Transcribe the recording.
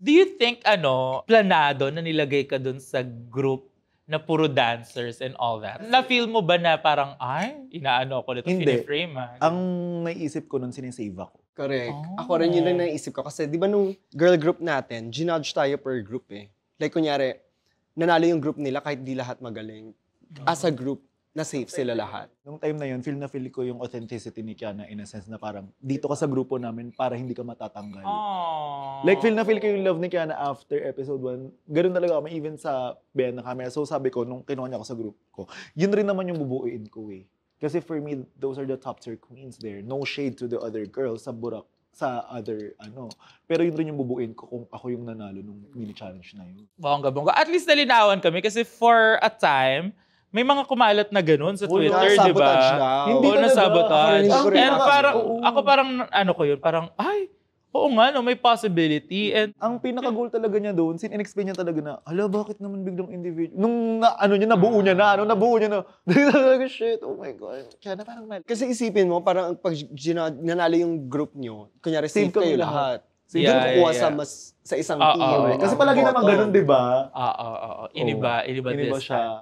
Do you think, planado na nilagay ka dun sa group na puro dancers and all that? Na-feel mo ba na parang, ay, inaano ako nito, Hindi. frame Ang naisip ko nun, sinisave ako. Correct. Oh. Ako rin yun lang naisip ko. Kasi di ba nung girl group natin, ginudge tayo per group eh. Like kunyari, nanalo yung group nila kahit di lahat magaling. As a group, na-safe sila lahat. Nung time na yun, feel ko yung authenticity ni Kiana in a sense na parang dito ka sa grupo namin para hindi ka matatanggal. Oh. Like, feel ko yung love ni Kiana after episode 1. Ganun talaga kami, even sa behind ng camera. So sabi ko, nung kinuha niya ako sa group ko, yun rin naman yung bubuuin ko eh. Kasi for me, those are the top tier queens there. No shade to the other girls sa Burak, sa other Pero yun rin yung bubuuin ko kung ako yung nanalo nung mini challenge na yun. Bongga. At least nalinawan kami kasi for a time, may mga kumalat na ganun sa Twitter, di ba? Sabotage daw. Hindi Oo, talaga. na-sabotage. Ako rin And nakaka- parang, Oo. ako parang, parang, ay, oo nga, no, may possibility. And Ang pinaka-goal talaga niya doon, in-explain niya talaga na, ala, bakit naman biglang individual? Nung nabuo niya na, talaga, shit, oh my God. Kaya na parang Kasi isipin mo, parang pag nanalo yung group nyo, kunyari safe Same kami kayo lahat. lahat. Doon Yeah, kukuha yeah. sa isang Oo, team. oo. Kasi palagi naman ganun, di ba? iniba din Iniba time. siya.